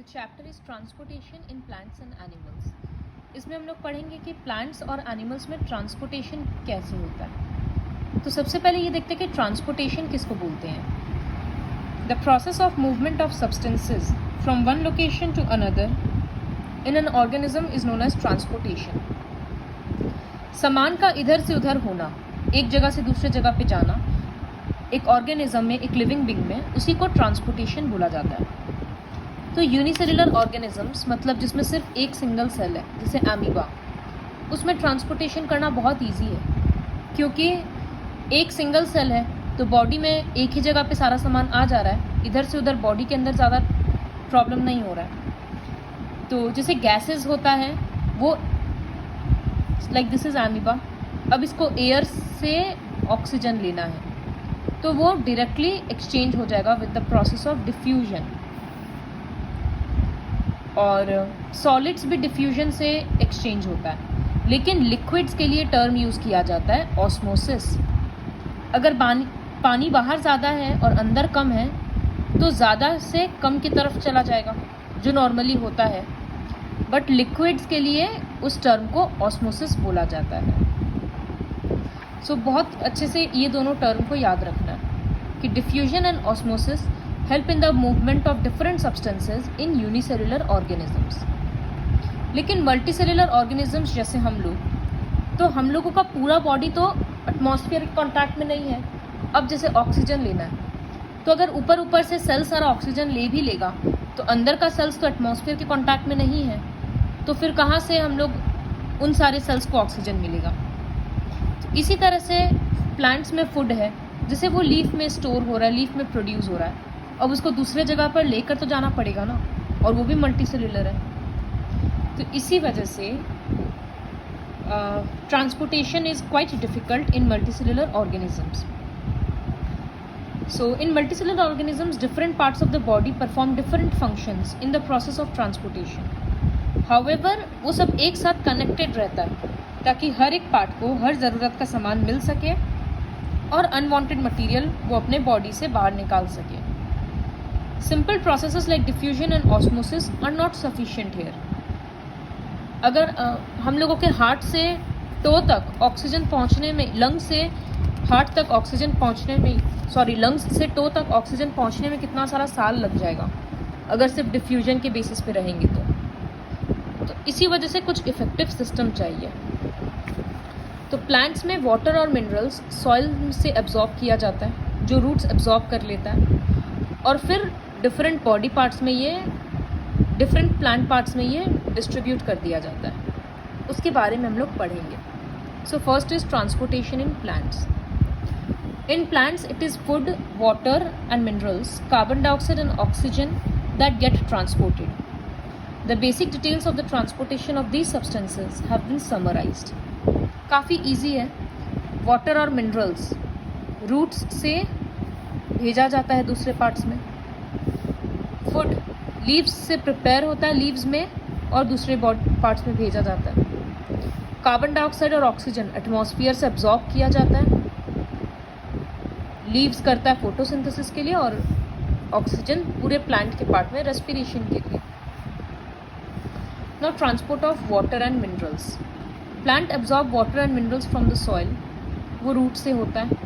Chapter is transportation in plants and animals. इसमें हम लोग पढ़ेंगे कि प्लांट्स और एनिमल्स में ट्रांसपोर्टेशन कैसे होता है। तो सबसे पहले ये देखते हैं कि ट्रांसपोर्टेशन किसको बोलते हैं। The process of movement of substances from one location to another in an organism is known as transportation. सामान का इधर से उधर होना, एक जगह से दूसरे जगह पे जाना, एक ऑर्गेनिज्म में, एक लिविंग बीइंग में, उसी को ट्रांसपोर्टेशन बोला जाता है। तो यूनिसेलुलर ऑर्गेनिजम्स मतलब जिसमें सिर्फ एक सिंगल सेल है, जैसे अमीबा, उसमें ट्रांसपोर्टेशन करना बहुत इजी है क्योंकि एक सिंगल सेल है तो बॉडी में एक ही जगह पे सारा सामान आ जा रहा है, इधर से उधर बॉडी के अंदर ज़्यादा प्रॉब्लम नहीं हो रहा है। तो जैसे गैसेस होता है वो लाइक दिस इज़ अमीबा, अब इसको एयर से ऑक्सीजन लेना है तो वो डायरेक्टली एक्सचेंज हो जाएगा with the process of diffusion. और सॉलिड्स भी डिफ्यूजन से एक्सचेंज होता है, लेकिन लिक्विड्स के लिए टर्म यूज़ किया जाता है ऑस्मोसिस। अगर पानी बाहर ज़्यादा है और अंदर कम है तो ज़्यादा से कम की तरफ चला जाएगा जो नॉर्मली होता है, बट लिक्विड्स के लिए उस टर्म को ऑस्मोसिस बोला जाता है। सो बहुत अच्छे से ये दोनों टर्म को याद रखना है कि diffusion and osmosis help in the movement of different substances in unicellular organisms। लेकिन मल्टीसेलुलर ऑर्गेनिजम्स जैसे हम लोगों का पूरा बॉडी तो एटमॉस्फेरिक कांटेक्ट में नहीं है। अब जैसे ऑक्सीजन लेना है तो अगर ऊपर से सेल सारा ऑक्सीजन ले भी लेगा तो अंदर का सेल्स तो एटमॉस्फेयर के कांटेक्ट में नहीं है, तो फिर कहाँ से हम लोग उन सारे सेल्स को ऑक्सीजन मिलेगा। तो इसी तरह से प्लांट्स में फूड है, जैसे वो लीफ में स्टोर हो रहा है, लीफ में प्रोड्यूस हो रहा है, अब उसको दूसरे जगह पर लेकर तो जाना पड़ेगा ना, और वो भी मल्टीसेलुलर है। तो इसी वजह से transportation is quite difficult in multicellular organisms. So in multicellular organisms different parts of the body perform different functions in the process of transportation. However वो सब एक साथ कनेक्टेड रहता है ताकि हर एक पार्ट को हर ज़रूरत का सामान मिल सके और अनवांटेड मटेरियल वो अपने बॉडी से बाहर निकाल सके। Simple processes like diffusion and osmosis are not sufficient here। अगर हम लोगों के हार्ट से टो तक ऑक्सीजन पहुंचने में, लंग्स से हार्ट तक ऑक्सीजन पहुंचने में, लंग्स से टो तक ऑक्सीजन पहुंचने में कितना सारा साल लग जाएगा अगर सिर्फ डिफ्यूजन के बेसिस पे रहेंगे तो इसी वजह से कुछ इफेक्टिव सिस्टम चाहिए। तो प्लांट्स में वाटर और मिनरल्स सॉइल से एब्जॉर्ब किया जाता है, जो रूट्स एब्जॉर्ब कर लेता है, और फिर डिफरेंट बॉडी पार्ट्स में ये, डिफरेंट प्लांट पार्ट्स में ये डिस्ट्रीब्यूट कर दिया जाता है। उसके बारे में हम लोग पढ़ेंगे। So first is transportation in plants. In plants it is food, water and minerals, carbon dioxide and oxygen that get transported. The basic details of the transportation of these substances have been summarised. काफ़ी easy है। Water और minerals roots से भेजा जाता है दूसरे parts में। Food leaves से प्रिपेयर होता है लीव्स में और दूसरे पार्ट्स में भेजा जाता है। कार्बन डाइऑक्साइड और ऑक्सीजन एटमॉस्फेयर से एब्जॉर्ब किया जाता है। लीव्स करता है फोटोसिंथेसिस के लिए और ऑक्सीजन पूरे प्लांट के पार्ट में रेस्पिरेशन के लिए। Now transport of water and minerals. Plant absorb water and minerals from the soil, वो रूट से होता है।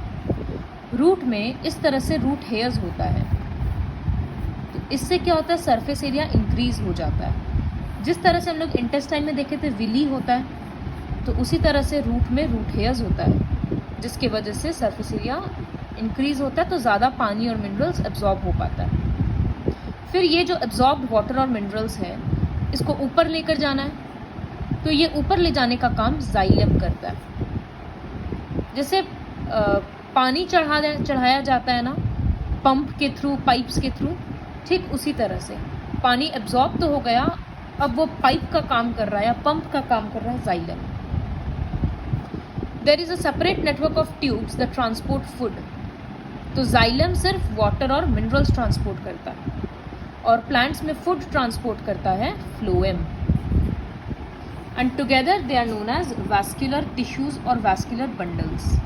रूट में इस तरह से रूट हेयर्स होता है, तो इससे क्या होता है, सरफेस एरिया इंक्रीज हो जाता है। जिस तरह से हम लोग इंटेस्टाइन में देखे थे विली होता है, तो उसी तरह से रूट में रूट हेयर्स होता है, जिसकी वजह से सरफेस एरिया इंक्रीज होता है तो ज़्यादा पानी और मिनरल्स एब्जॉर्ब हो पाता है। फिर ये जो एब्जॉर्ब्ड वाटर और मिनरल्स है इसको ऊपर लेकर जाना है, तो ये ऊपर ले जाने का काम जाइलम करता है। जैसे पानी चढ़ाया जाता है ना पंप के थ्रू, पाइप्स के थ्रू, ठीक उसी तरह से पानी एब्जॉर्ब तो हो गया, अब वो पाइप का काम कर रहा है या पंप का काम कर रहा है xylem. There is a separate network of tubes that transport food. तो जाइलम सिर्फ वाटर और मिनरल्स ट्रांसपोर्ट करता है और प्लांट्स में फूड ट्रांसपोर्ट करता है phloem. And together they are known as vascular tissues और vascular bundles.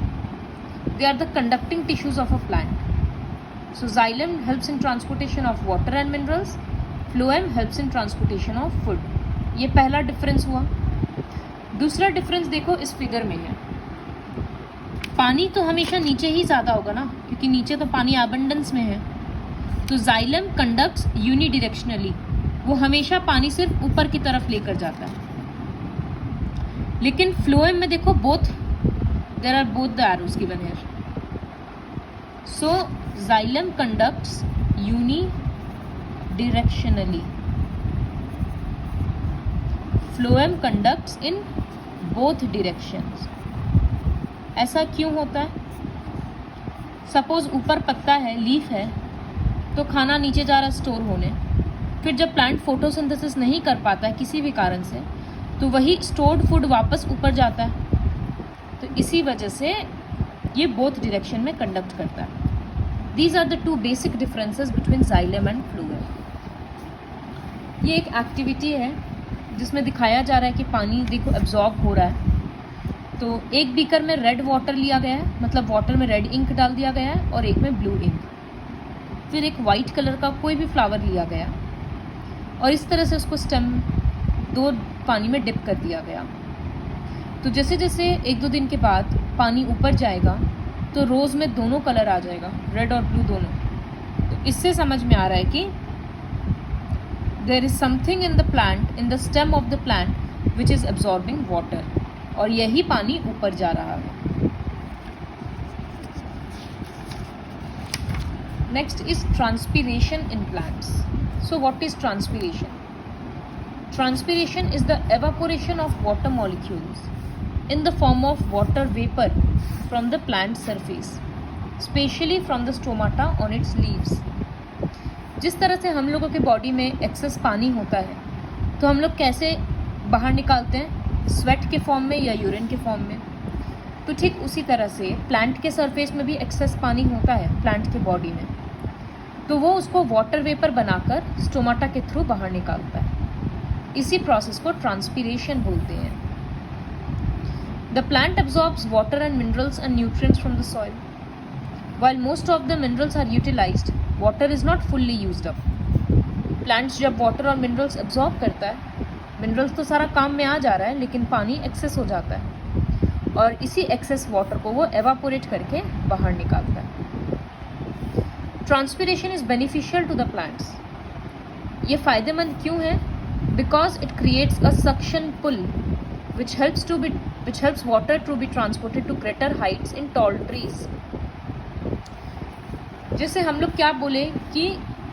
They are the conducting tissues of a plant. So xylem helps in transportation of water and minerals. Phloem helps in transportation of food. ये पहला difference हुआ। दूसरा difference देखो इस figure में है। पानी तो हमेशा नीचे ही ज़्यादा होगा ना, क्योंकि नीचे तो पानी अबंडेंस में है। तो जाइलम कंडक्ट्स यूनिडायरेक्शनली, वो हमेशा पानी सिर्फ ऊपर की तरफ लेकर जाता है। लेकिन फ्लोएम में देखो there are both the arrows given here. So xylem conducts unidirectionally, phloem conducts in both directions. ऐसा क्यों होता है? सपोज ऊपर पत्ता है, लीफ है, तो खाना नीचे जा रहा है स्टोर होने, फिर जब प्लांट फोटोसिंथेसिस नहीं कर पाता है किसी भी कारण से, तो वही स्टोर्ड फूड वापस ऊपर जाता है। तो इसी वजह से ये बोथ डायरेक्शन में कंडक्ट करता है। These are the two basic differences between xylem and phloem. ये एक एक्टिविटी है जिसमें दिखाया जा रहा है कि पानी देखो एब्जॉर्ब हो रहा है। तो एक बीकर में रेड वाटर लिया गया है, मतलब वाटर में रेड इंक डाल दिया गया है, और एक में ब्लू इंक। फिर एक वाइट कलर का कोई भी फ्लावर लिया गया और इस तरह से उसको स्टेम 2 पानी में डिप कर दिया गया। तो जैसे जैसे 1-2 दिन के बाद पानी ऊपर जाएगा तो रोज़ में दोनों कलर आ जाएगा, रेड और ब्लू दोनों। तो इससे समझ में आ रहा है कि there is something in the plant, in the stem of the plant which is absorbing water, और यही पानी ऊपर जा रहा है। Next is transpiration in plants. So what is transpiration? Transpiration is the evaporation of water molecules in the form of water vapor from the plant surface, especially from the stomata on its leaves. जिस तरह से हम लोगों के body में access पानी होता है, तो हम लोग कैसे बाहर निकालते हैं? स्वेट के फॉर्म में या यूरिन के फॉर्म में। तो ठीक उसी तरह से प्लांट के सरफेस में भी एक्सेस पानी होता है प्लांट के बॉडी में, तो वो उसको वाटर वेपर बनाकर स्टोमाटा के थ्रू बाहर निकालता है। इसी प्रोसेस को ट्रांसपीरेशन बोलते हैं। The plant absorbs water and minerals and nutrients from the soil. While most of the minerals are utilized, water is not fully used up. Plants जब water और minerals absorb करता है, minerals तो सारा काम में आ जा रहा है, लेकिन पानी excess हो जाता है, और इसी excess water को वो evaporate करके बाहर निकालता है। Transpiration is beneficial to the plants. ये फ़ायदेमंद क्यों है? Because it creates a suction pull, which helps water to be transported to greater heights in tall trees. जैसे हम लोग क्या बोले कि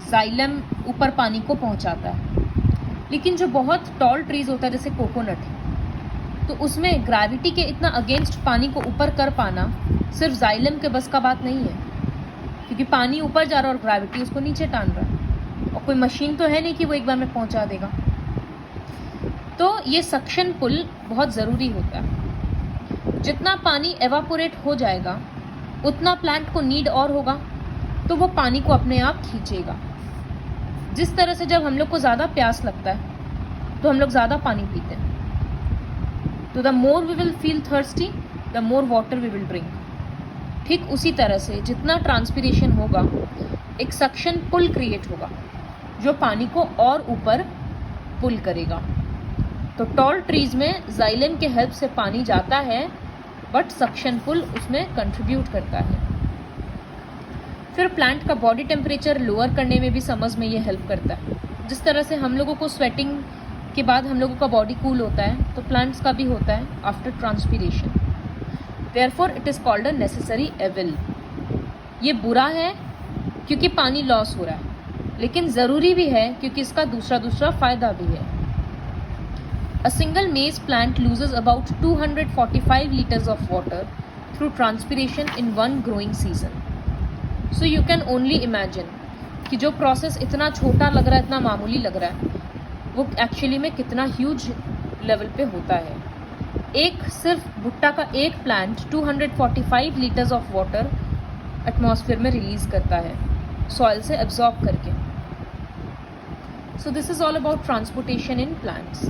जाइलम ऊपर पानी को पहुंचाता है, लेकिन जो बहुत टॉल ट्रीज होता है जैसे कोकोनट, तो उसमें ग्रेविटी के इतना अगेंस्ट पानी को ऊपर कर पाना सिर्फ जाइलम के बस का बात नहीं है, क्योंकि पानी ऊपर जा रहा है और ग्रेविटी उसको नीचे टान रहा है, और कोई मशीन तो है नहीं कि वो एक बार में पहुंचा देगा। तो ये सक्शन पुल बहुत ज़रूरी होता है। जितना पानी एवापोरेट हो जाएगा उतना प्लांट को नीड और होगा, तो वो पानी को अपने आप खींचेगा। जिस तरह से जब हम लोग को ज़्यादा प्यास लगता है तो हम लोग ज़्यादा पानी पीते हैं, तो the more we will feel thirsty the more water we will drink. ठीक उसी तरह से जितना ट्रांसपीरेशन होगा एक सक्शन पुल क्रिएट होगा जो पानी को और ऊपर पुल करेगा। तो टॉल ट्रीज में जाइलम के हेल्प से पानी जाता है, बट सक्शन पुल उसमें कंट्रीब्यूट करता है। फिर प्लांट का बॉडी टेम्परेचर लोअर करने में भी समझ में ये हेल्प करता है। जिस तरह से हम लोगों को स्वेटिंग के बाद हम लोगों का बॉडी कूल होता है, तो प्लांट्स का भी होता है after transpiration. Therefore it is called a necessary evil. ये बुरा है क्योंकि पानी लॉस हो रहा है, लेकिन ज़रूरी भी है क्योंकि इसका दूसरा फ़ायदा भी है। A single maize plant loses about 245 liters of water through transpiration in one growing season. So you can only imagine कि जो प्रोसेस इतना छोटा लग रहा है, इतना मामूली लग रहा है, वो एक्चुअली में कितना ह्यूज लेवल पे होता है। एक सिर्फ भुट्टा का एक plant 245 litres of water atmosphere में रिलीज करता है सॉइल से एब्जॉर्ब करके। So this is all about transportation in plants.